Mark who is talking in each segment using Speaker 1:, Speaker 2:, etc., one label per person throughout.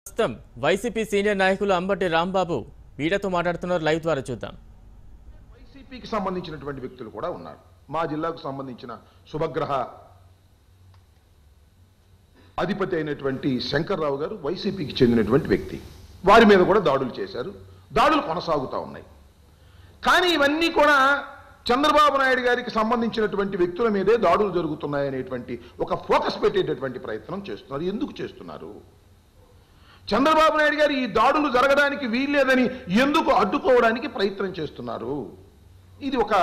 Speaker 1: ప్రస్తుతం YCP senior నాయకులు అంబటి రాంబాబు వీడియోతో మాట్లాడుతున్నారు. లైవ్ ద్వారా చూద్దాం.
Speaker 2: వైసీపీకి సంబంధించినటువంటి వ్యక్తులు కూడా ఉన్నారు. మా జిల్లాకు సంబంధించిన శుభగ్రహ అధిపతి అయినటువంటి శంకర్రావు గారు వైసీపీకి చెందినటువంటి వ్యక్తి. వారి మీద కూడా దాడులు చేశారు. దాడులు కొనసాగుతూ ఉన్నాయి. కానీ ఇవన్నీ కూడా చంద్రబాబు నాయుడు గారికి సంబంధించినటువంటి వ్యక్తుల మీదే దాడులు జరుగుతున్నాయనేటువంటి ఒక ఫోకస్ పెట్టేటటువంటి ప్రయత్నం చేస్తున్నారు. ఎందుకు చేస్తున్నారు? చంద్రబాబు నాయుడు గారు ఈ దాడులు జరగడానికి వీల్లేదని ఎందుకు అడ్డుకోవడానికి ప్రయత్నం చేస్తున్నారు? ఇది ఒక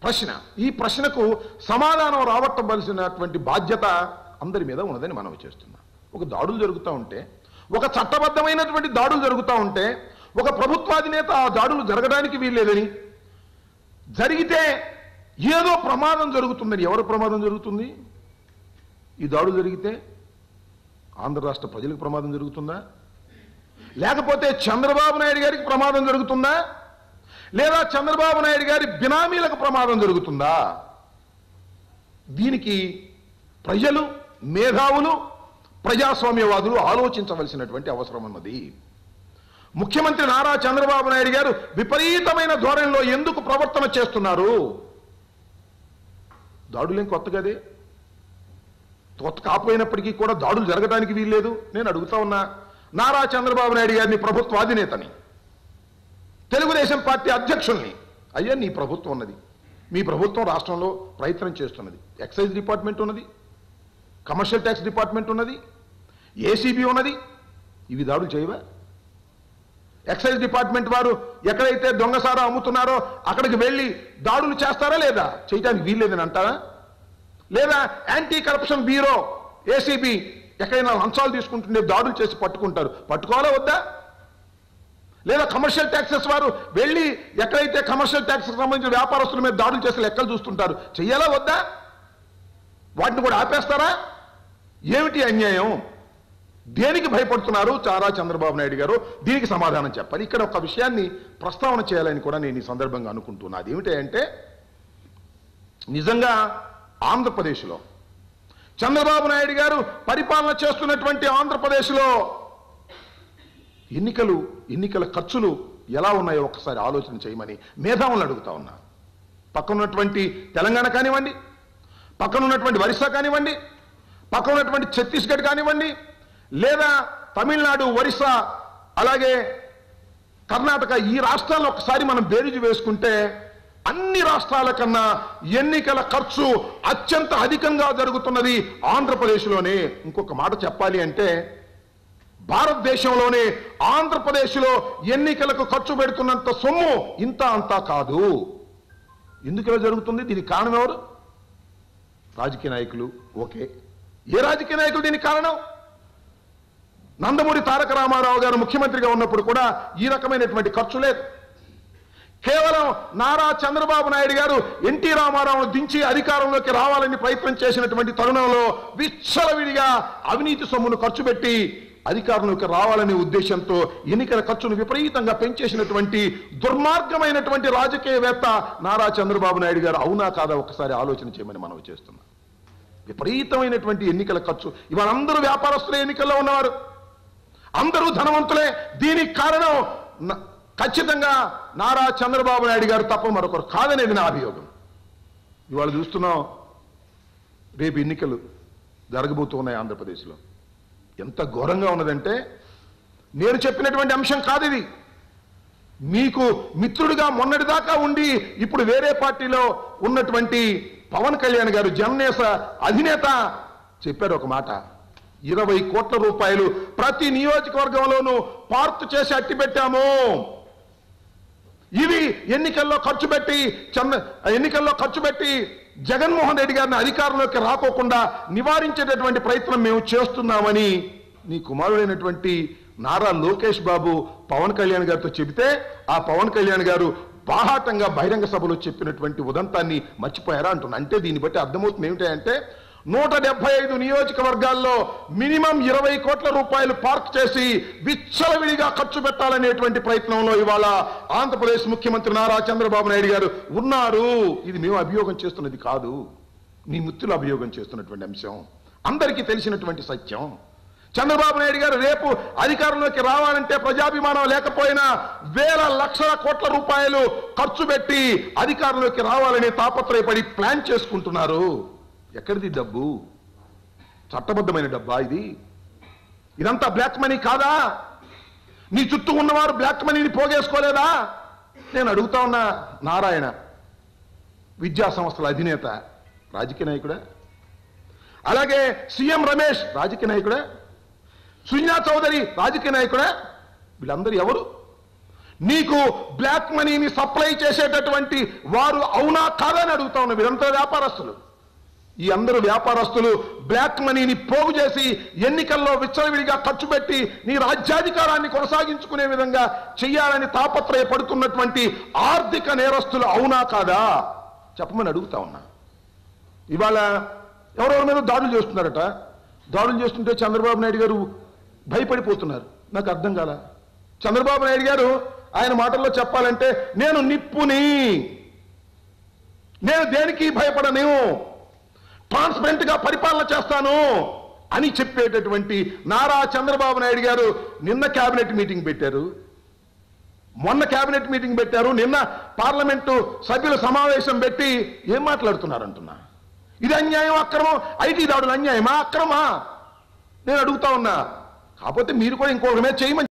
Speaker 2: ప్రశ్న. ఈ ప్రశ్నకు సమాధానం రాబట్టవలసినటువంటి బాధ్యత అందరి మీద ఉన్నదని మనవి చేస్తున్నాం. ఒక దాడులు జరుగుతూ ఉంటే, ఒక చట్టబద్ధమైనటువంటి దాడులు జరుగుతూ ఉంటే, ఒక ప్రభుత్వాధినేత ఆ దాడులు జరగడానికి వీల్లేదని, జరిగితే ఏదో ప్రమాదం జరుగుతుందని. ఎవరు ప్రమాదం జరుగుతుంది? ఈ దాడులు జరిగితే ఆంధ్ర రాష్ట్ర ప్రజలకు ప్రమాదం జరుగుతుందా? లేకపోతే చంద్రబాబు నాయుడు గారికి ప్రమాదం జరుగుతుందా? లేదా చంద్రబాబు నాయుడు గారి బినామీలకు ప్రమాదం జరుగుతుందా? దీనికి ప్రజలు, మేధావులు, ప్రజాస్వామ్యవాదులు ఆలోచించవలసినటువంటి అవసరం ఉన్నది. ముఖ్యమంత్రి నారా చంద్రబాబు నాయుడు గారు విపరీతమైన ధోరణిలో ఎందుకు ప్రవర్తన చేస్తున్నారు? దాడులేం కొత్త కదే, కొత్త కాపోయినప్పటికీ కూడా దాడులు జరగడానికి వీల్లేదు. నేను అడుగుతా ఉన్నా, నారా చంద్రబాబు నాయుడు గారిని ప్రభుత్వ అధినేతని, తెలుగుదేశం పార్టీ అధ్యక్షుల్ని, అయ్యా నీ ప్రభుత్వం ఉన్నది, మీ ప్రభుత్వం రాష్ట్రంలో ప్రయత్నం చేస్తున్నది, ఎక్సైజ్ డిపార్ట్మెంట్ ఉన్నది, కమర్షియల్ ట్యాక్స్ డిపార్ట్మెంట్ ఉన్నది, ఏసీబీ ఉన్నది, ఇవి దాడులు చేయవా? ఎక్సైజ్ డిపార్ట్మెంట్ వారు ఎక్కడైతే దొంగసారా అమ్ముతున్నారో అక్కడికి వెళ్ళి దాడులు చేస్తారా లేదా? చేయడానికి వీల్లేదని అంటారా? లేదా యాంటీ కరప్షన్ బ్యూరో ఏసీబీ ఎక్కడైనా లంచాలు తీసుకుంటుండే దాడులు చేసి పట్టుకుంటారు, పట్టుకోవాలా వద్దా? లేదా కమర్షియల్ ట్యాక్సెస్ వారు వెళ్ళి ఎక్కడైతే కమర్షియల్ ట్యాక్స్ సంబంధించిన వ్యాపారస్తుల మీద దాడులు చేసి లెక్కలు చూస్తుంటారు, చెయ్యాలా వద్దా? వాటిని కూడా ఆపేస్తారా? ఏమిటి అన్యాయం? దేనికి భయపడుతున్నారు చారా చంద్రబాబు నాయుడు గారు? దీనికి సమాధానం చెప్పాలి. ఇక్కడ ఒక విషయాన్ని ప్రస్తావన చేయాలని కూడా నేను ఈ సందర్భంగా అనుకుంటున్నా. అదేమిటంటే, నిజంగా ఆంధ్రప్రదేశ్లో చంద్రబాబు నాయుడు గారు పరిపాలన చేస్తున్నటువంటి ఆంధ్రప్రదేశ్లో ఎన్నికల ఖర్చులు ఎలా ఉన్నాయో ఒకసారి ఆలోచన చేయమని మేధావులను అడుగుతా ఉన్నా. పక్కనున్నటువంటి తెలంగాణ కానివ్వండి, పక్కనున్నటువంటి ఒరిస్సా కానివ్వండి, పక్కనున్నటువంటి ఛత్తీస్గఢ్ కానివ్వండి, లేదా తమిళనాడు, ఒరిస్సా, అలాగే కర్ణాటక, ఈ రాష్ట్రాల్లో ఒకసారి మనం బేరీజు వేసుకుంటే అన్ని రాష్ట్రాల కన్నా ఎన్నికల ఖర్చు అత్యంత అధికంగా జరుగుతున్నది ఆంధ్రప్రదేశ్లోనే. ఇంకొక మాట చెప్పాలి అంటే, భారతదేశంలోనే ఆంధ్రప్రదేశ్లో ఎన్నికలకు ఖర్చు పెడుతున్నంత సొమ్ము ఇంత అంతా కాదు. ఎందుకు ఇలా జరుగుతుంది? దీనికి కారణం ఎవరు? రాజకీయ నాయకులు. ఓకే, ఏ రాజకీయ నాయకులు దీనికి కారణం? నందమూరి తారక రామారావు గారు ముఖ్యమంత్రిగా ఉన్నప్పుడు కూడా ఈ రకమైనటువంటి ఖర్చు లేదు. కేవలం నారా చంద్రబాబు నాయుడు గారు ఎన్టీ రామారావును దించి అధికారంలోకి రావాలని ప్రయత్నం చేసినటువంటి తరుణంలో విచ్చలవిడిగా అవినీతి సొమ్మును ఖర్చు పెట్టి అధికారంలోకి రావాలనే ఉద్దేశంతో ఎన్నికల ఖర్చును విపరీతంగా పెంచేసినటువంటి దుర్మార్గమైనటువంటి రాజకీయవేత్త నారా చంద్రబాబు నాయుడు గారు. అవునా కాదా ఒకసారి ఆలోచన చేయమని మనవి చేస్తున్నాం. విపరీతమైనటువంటి ఎన్నికల ఖర్చు. ఇవాళ అందరూ వ్యాపారస్తులే ఎన్నికల్లో ఉన్నవారు, అందరూ ధనవంతులే. దీనికి కారణం ఖచ్చితంగా నారా చంద్రబాబు నాయుడు గారు తప్ప మరొకరు కాదనేది నా అభియోగం. ఇవాళ చూస్తున్నాం, రేపు ఎన్నికలు జరగబోతున్నాయి ఆంధ్రప్రదేశ్లో. ఎంత ఘోరంగా ఉన్నదంటే, నేను చెప్పినటువంటి అంశం కాదు ఇది. మీకు మిత్రుడిగా మొన్నటిదాకా ఉండి ఇప్పుడు వేరే పార్టీలో ఉన్నటువంటి పవన్ కళ్యాణ్ గారు, జననేత అధినేత, చెప్పారు ఒక మాట. 20 కోట్ల రూపాయలు ప్రతి నియోజకవర్గంలోనూ పార్క్ చేసి అట్టి పెట్టాము. ఇవి ఎన్నికల్లో ఖర్చు పెట్టి జగన్మోహన్ రెడ్డి గారిని అధికారంలోకి రాకోకుండా నివారించేటటువంటి ప్రయత్నం మేము చేస్తున్నామని నీ కుమారుడైనటువంటి నారా లోకేష్ బాబు పవన్ కళ్యాణ్ గారితో చెబితే, ఆ పవన్ కళ్యాణ్ గారు బాహాటంగా బహిరంగ సభలో చెప్పినటువంటి ఉదంతాన్ని మర్చిపోయారా అంటున్నా. అంటే దీన్ని బట్టి అర్థమవుతుంది ఏమిటంటే, 175 నియోజకవర్గాల్లో మినిమం 20 కోట్ల రూపాయలు పార్క్ చేసి విచ్చలవిడిగా ఖర్చు పెట్టాలనేటువంటి ప్రయత్నంలో ఇవాళ ఆంధ్రప్రదేశ్ ముఖ్యమంత్రి నారా చంద్రబాబు నాయుడు గారు ఉన్నారు. ఇది మేము అభియోగం చేస్తున్నది కాదు, మీ మిత్రులు అభియోగం చేస్తున్నటువంటి అంశం. అందరికీ తెలిసినటువంటి సత్యం. చంద్రబాబు నాయుడు గారు రేపు అధికారంలోకి రావాలంటే ప్రజాభిమానం లేకపోయినా వేల లక్షల కోట్ల రూపాయలు ఖర్చు పెట్టి అధికారంలోకి రావాలని తాపత్రయపడి ప్లాన్ చేసుకుంటున్నారు. ఎక్కడిది డబ్బు? చట్టబద్ధమైన డబ్బా ఇది? ఇదంతా బ్లాక్ మనీ కాదా? నీ చుట్టూ ఉన్నవారు బ్లాక్ మనీని పోగేసుకోలేదా? నేను అడుగుతా ఉన్నా. నారాయణ విద్యా సంస్థల అధినేత రాజకీయ నాయకుడా? అలాగే సీఎం రమేష్ రాజకీయ నాయకుడా? సుజనా చౌదరి రాజకీయ నాయకుడా? వీళ్ళందరూ ఎవరు? నీకు బ్లాక్ మనీని సప్లై చేసేటటువంటి వారు అవునా కాదా అని అడుగుతా ఉన్నా. వీరంతా వ్యాపారస్తులు. ఈ అందరూ వ్యాపారస్తులు బ్లాక్ మనీని పోగు చేసి ఎన్నికల్లో విచ్చలవిడిగా ఖర్చు పెట్టి నీ రాజ్యాధికారాన్ని కొనసాగించుకునే విధంగా చెయ్యాలని తాపత్రయపడుతున్నటువంటి ఆర్థిక నేరస్తులు అవునా కాదా చెప్పమని అడుగుతా ఉన్నా. ఇవాళ ఎవరెవరి మీద దాడులు చేస్తున్నారట. దాడులు చేస్తుంటే చంద్రబాబు నాయుడు గారు భయపడిపోతున్నారు. నాకు అర్థం కాల. చంద్రబాబు నాయుడు గారు ఆయన మాటల్లో చెప్పాలంటే నేను నిప్పుని, నేను దేనికి భయపడను, ట్రాన్స్పరెంట్ గా పరిపాలన చేస్తాను అని చెప్పేటటువంటి నారా చంద్రబాబు నాయుడు గారు నిన్న కేబినెట్ మీటింగ్ పెట్టారు, మొన్న కేబినెట్ మీటింగ్ పెట్టారు, నిన్న పార్లమెంటు సభ్యుల సమావేశం పెట్టి ఏం మాట్లాడుతున్నారంటున్నా. ఇది అన్యాయం, అక్రమం. ఐటీ దాడులు అన్యాయమా, అక్రమా? నేను అడుగుతా ఉన్నా. కాకపోతే మీరు కూడా ఇంకొక మీద చేయమని